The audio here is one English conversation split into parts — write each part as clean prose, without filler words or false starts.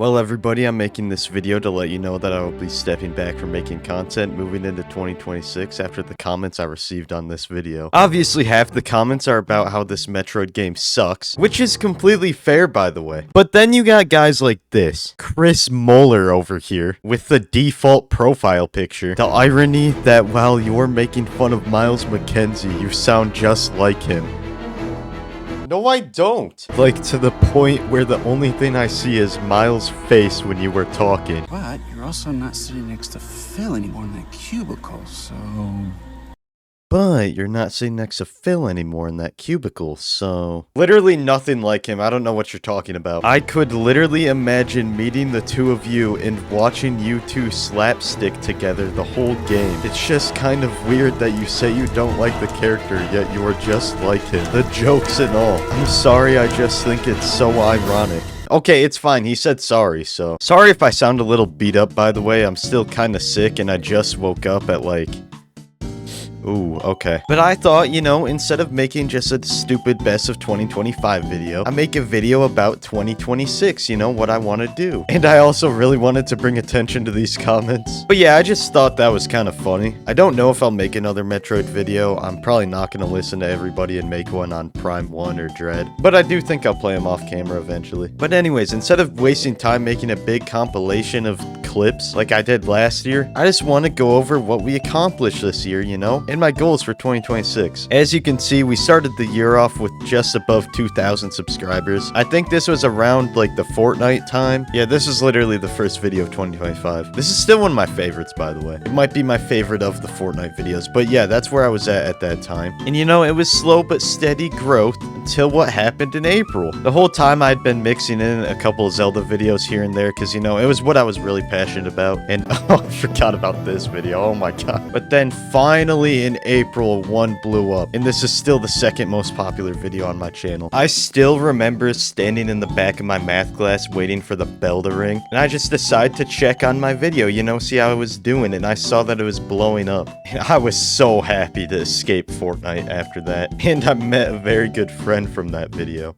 Well, everybody, I'm making this video to let you know that I will be stepping back from making content moving into 2026 after the comments I received on this video. Obviously, half the comments are about how this Metroid game sucks, which is completely fair, by the way. But then you got guys like this, Chris Moeller over here, with the default profile picture. The irony that while you're making fun of Miles McKenzie, you sound just like him. No, I don't. Like, to the point where the only thing I see is Miles' face when you were talking. But you're also not sitting next to Phil anymore in that cubicle, so... But you're not sitting next to Phil anymore in that cubicle, so... Literally nothing like him. I don't know what you're talking about. I could literally imagine meeting the two of you and watching you two slapstick together the whole game. It's just kind of weird that you say you don't like the character, yet you're just like him. The jokes and all. I'm sorry, I just think it's so ironic. Okay, it's fine. He said sorry, so... Sorry if I sound a little beat up, by the way. I'm still kind of sick, and I just woke up at, like... Ooh, okay. But I thought, you know, instead of making just a stupid best of 2025 video, I make a video about 2026, you know, what I want to do. And I also really wanted to bring attention to these comments. But yeah, I just thought that was kind of funny. I don't know if I'll make another Metroid video. I'm probably not going to listen to everybody and make one on Prime 1 or Dread. But I do think I'll play them off camera eventually. But anyways, instead of wasting time making a big compilation of clips like I did last year, I just want to go over what we accomplished this year, you know? And my goals for 2026. As you can see, we started the year off with just above 2,000 subscribers. I think this was around like the Fortnite time. Yeah, this is literally the first video of 2025. This is still one of my favorites, by the way. It might be my favorite of the Fortnite videos, but yeah, that's where I was at that time. And you know, it was slow but steady growth until what happened in April. The whole time I'd been mixing in a couple of Zelda videos here and there because, you know, it was what I was really passionate about. And oh, I forgot about this video. Oh my god. But then finally in April, one blew up, and this is still the second most popular video on my channel. I still remember standing in the back of my math class waiting for the bell to ring, and I just decided to check on my video, you know, see how I was doing, and I saw that it was blowing up. And I was so happy to escape Fortnite after that, and I met a very good friend from that video.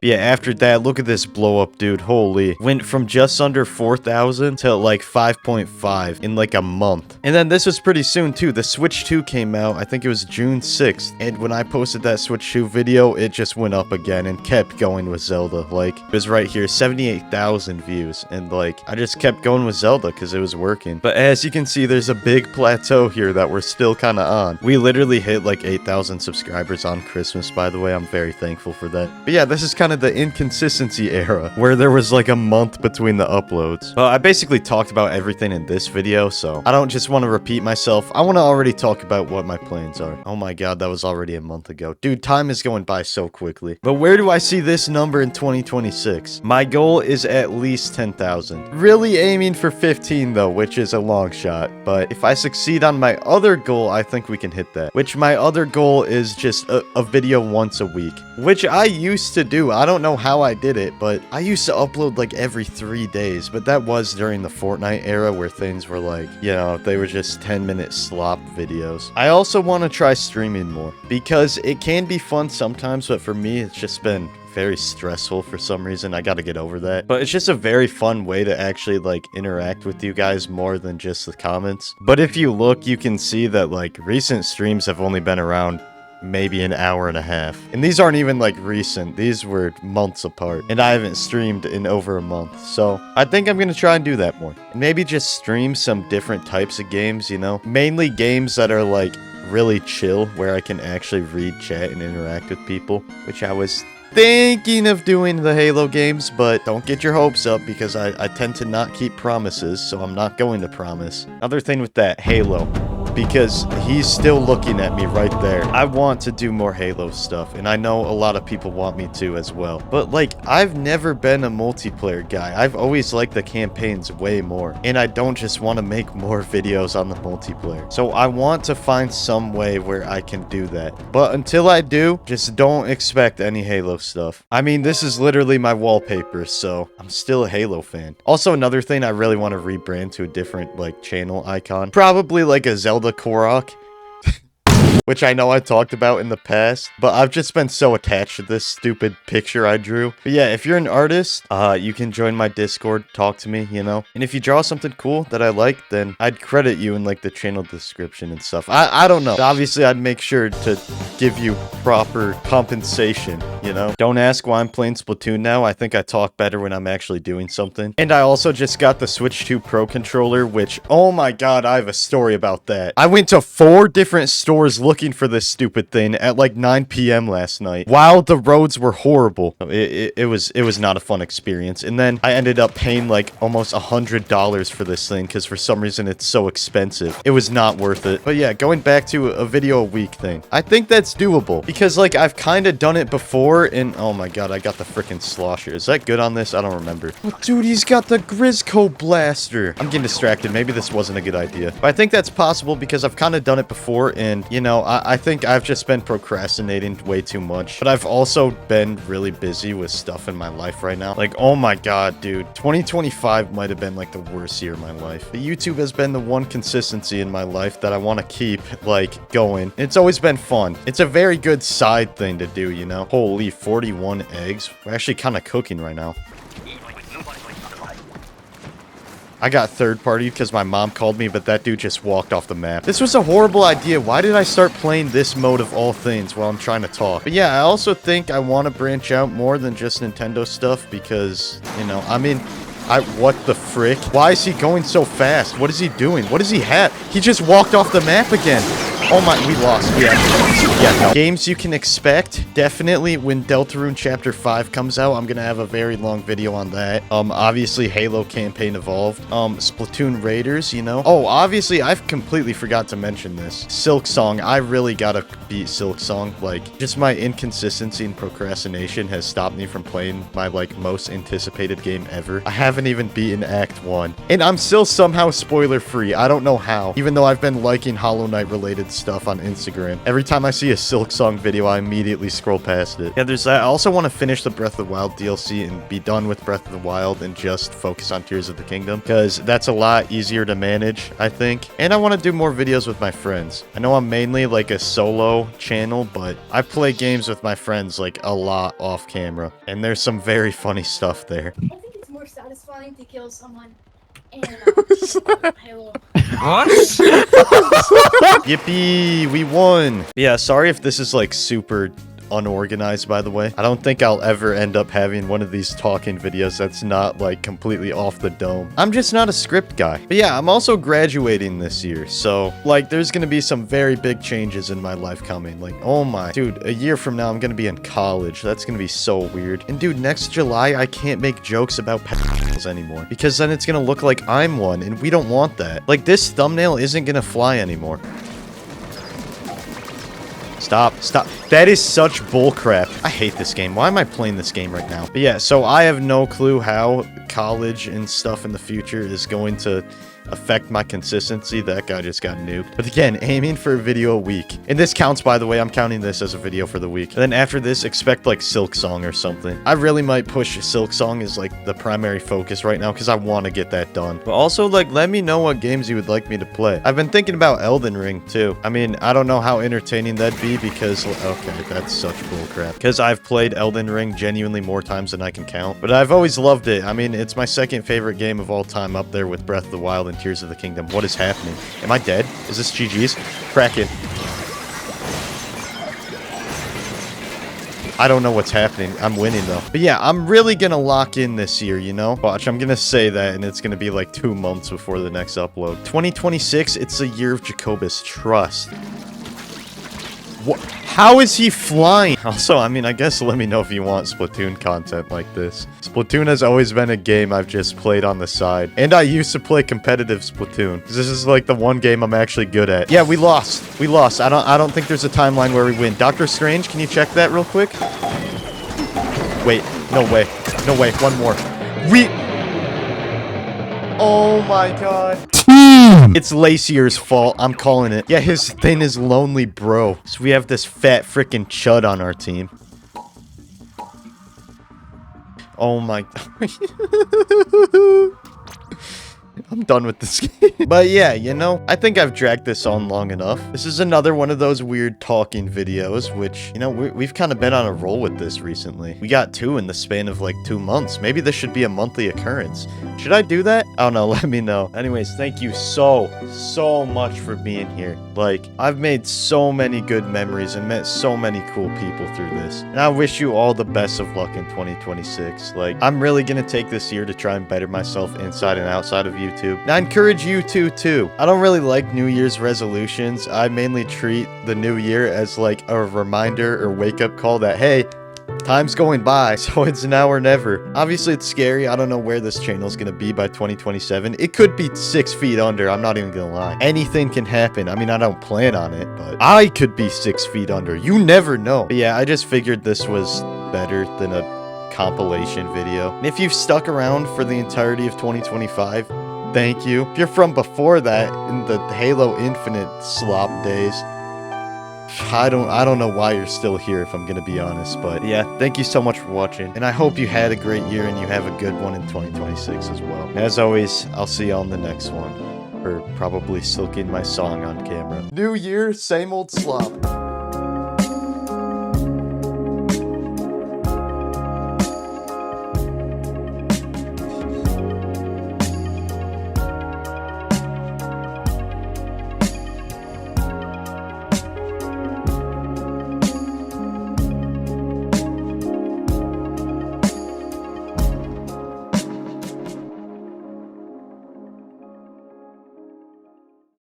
Yeah, after that, look at this blow up, dude. Holy. Went from just under 4,000 to like 5.5 in like a month. And then this was pretty soon too. The Switch 2 came out, I think it was June 6th. And when I posted that Switch 2 video, it just went up again and kept going with Zelda. Like, it was right here, 78,000 views. And like, I just kept going with Zelda because it was working. But as you can see, there's a big plateau here that we're still kind of on. We literally hit like 8,000 subscribers on Christmas, by the way. I'm very thankful for that. But yeah, this is kind of the inconsistency era where there was like a month between the uploads. Well, I basically talked about everything in this video, so I don't just want to repeat myself. I want to already talk about what my plans are. Oh my god, that was already a month ago. Dude, time is going by so quickly. But where do I see this number in 2026? My goal is at least 10,000. Really aiming for 15 though, which is a long shot. But if I succeed on my other goal, I think we can hit that. Which my other goal is just a video once a week, which I used to do. I don't know how I did it, but I used to upload like every 3 days, but that was during the Fortnite era where things were like, you know, they were just 10-minute slop videos. I also want to try streaming more because it can be fun sometimes, but for me, it's just been very stressful for some reason. I gotta get over that. But it's just a very fun way to actually like interact with you guys more than just the comments. But if you look, you can see that like recent streams have only been around maybe an hour and a half. And these aren't even like recent. These were months apart. And I haven't streamed in over a month. So I think I'm gonna try and do that more. And maybe just stream some different types of games, you know? Mainly games that are like really chill, where I can actually read chat and interact with people, which I was thinking of doing the Halo games, but don't get your hopes up because I tend to not keep promises, so I'm not going to promise. Another thing with that, Halo. because he's still looking at me right there. I want to do more Halo stuff, and I know a lot of people want me to as well. But, like, I've never been a multiplayer guy. I've always liked the campaigns way more, and I don't just want to make more videos on the multiplayer. So I want to find some way where I can do that. But until I do, just don't expect any Halo stuff. I mean, this is literally my wallpaper, so I'm still a Halo fan. Also, another thing I really want to rebrand to a different, like, channel icon. Probably like a Zelda Korok. which I know I talked about in the past, but I've just been so attached to this stupid picture I drew. But yeah, if you're an artist, you can join my Discord, talk to me, you know? And if you draw something cool that I like, then I'd credit you in like the channel description and stuff. I don't know. Obviously, I'd make sure to give you proper compensation, you know? Don't ask why I'm playing Splatoon now. I think I talk better when I'm actually doing something. And I also just got the Switch 2 Pro controller, which, oh my god, I have a story about that. I went to 4 different stores looking for this stupid thing at like 9 p.m. last night, while the roads were horrible. It was not a fun experience. And then I ended up paying like almost $100 for this thing because for some reason it's so expensive. It was not worth it. But yeah, going back to a video a week thing, I think that's doable because like I've kind of done it before. And oh my god, I got the freaking slosher. Is that good on this? I don't remember. Oh, dude, he's got the Grisco blaster. I'm getting distracted. Maybe this wasn't a good idea, but I think that's possible because I've kind of done it before. And you know, I think I've just been procrastinating way too much, but I've also been really busy with stuff in my life right now. Like, oh my god, dude, 2025 might have been like the worst year of my life. But YouTube has been the one consistency in my life that I want to keep like going. It's always been fun. It's a very good side thing to do, you know? Holy 41 eggs. We're actually kind of cooking right now. I got third party because my mom called me, but that dude just walked off the map. This was a horrible idea. Why did I start playing this mode of all things while I'm trying to talk? But yeah, I also think I want to branch out more than just Nintendo stuff because, you know, I mean, what the frick? Why is he going so fast? What is he doing? What does he have? He just walked off the map again. Oh my, we lost. Yeah, no. Games you can expect, definitely when Deltarune Chapter 5 comes out, I'm gonna have a very long video on that. Obviously Halo Campaign Evolved. Splatoon Raiders, you know. Oh, obviously, I've completely forgot to mention this. Silk Song, I really gotta beat Silk Song. Like, just my inconsistency and procrastination has stopped me from playing my, like, most anticipated game ever. I haven't even beaten Act 1. And I'm still somehow spoiler-free. I don't know how. Even though I've been liking Hollow Knight-related stuff on Instagram. Every time I see a Silk Song video, I immediately scroll past it. Yeah, there's that. I also want to finish the Breath of the Wild DLC and be done with Breath of the Wild and just focus on Tears of the Kingdom, because that's a lot easier to manage, I think. And I want to do more videos with my friends. I know I'm mainly like a solo channel, but I play games with my friends like a lot off camera, and there's some very funny stuff there. I think it's more satisfying to kill someone and I will. What? Yippee, we won. Yeah, sorry if this is like super unorganized, by the way. I don't think I'll ever end up having one of these talking videos that's not like completely off the dome. I'm just not a script guy. But yeah, I'm also graduating this year, so like there's gonna be some very big changes in my life coming. Like, oh my dude, a year from now I'm gonna be in college. That's gonna be so weird. And dude, next July I can't make jokes about pedophiles anymore because then it's gonna look like I'm one, and we don't want that. Like, this thumbnail isn't gonna fly anymore. Stop. That is such bullcrap. I hate this game. Why am I playing this game right now? But yeah, so I have no clue how college and stuff in the future is going to affect my consistency. That guy just got nuked. But again, aiming for a video a week. And this counts, by the way. I'm counting this as a video for the week. And then after this, expect like Silk Song or something. I really might push Silk Song as like the primary focus right now because I want to get that done. But also, like, let me know what games you would like me to play. I've been thinking about Elden Ring too. I mean, I don't know how entertaining that'd be because, okay, that's such bullcrap. Because I've played Elden Ring genuinely more times than I can count. But I've always loved it. I mean, it's my second favorite game of all time, up there with Breath of the Wild and Tears of the Kingdom. What is happening? Am I dead? Is this GG's? Kraken. I don't know what's happening. I'm winning though. But yeah, I'm really gonna lock in this year, you know? Watch, I'm gonna say that and it's gonna be like 2 months before the next upload. 2026, it's a year of Jacobis. Trust. What? How is he flying? Also, I mean, I guess let me know if you want Splatoon content like this. Splatoon has always been a game I've just played on the side. And I used to play competitive Splatoon. This is like the one game I'm actually good at. Yeah, we lost. We lost. I don't think there's a timeline where we win. Doctor Strange, can you check that real quick? Wait, no way. No way. One more. Oh my god. It's Lacier's fault. I'm calling it. Yeah, his thing is lonely, bro. So we have this fat freaking chud on our team. Oh my. I'm done with this game. But yeah, you know, I think I've dragged this on long enough. This is another one of those weird talking videos, which, you know, we've kind of been on a roll with this recently. We got 2 in the span of like 2 months. Maybe this should be a monthly occurrence. Should I do that? I don't know. Let me know. Anyways, thank you so much for being here. Like, I've made so many good memories and met so many cool people through this. And I wish you all the best of luck in 2026. Like, I'm really gonna take this year to try and better myself inside and outside of YouTube. And I encourage you to too. I don't really like New Year's resolutions. I mainly treat the new year as like a reminder or wake-up call that, hey, time's going by, so it's now or never. Obviously, it's scary. I don't know where this channel is going to be by 2027. It could be 6 feet under. I'm not even going to lie. Anything can happen. I mean, I don't plan on it, but I could be 6 feet under. You never know. But yeah, I just figured this was better than a compilation video. And if you've stuck around for the entirety of 2025, thank you. If you're from before that, in the Halo Infinite slop days, I don't know why you're still here, if I'm gonna be honest, but yeah, thank you so much for watching, and I hope you had a great year and you have a good one in 2026 as well. And as always, I'll see you on the next one, or probably silking my song on camera. New year, same old slop.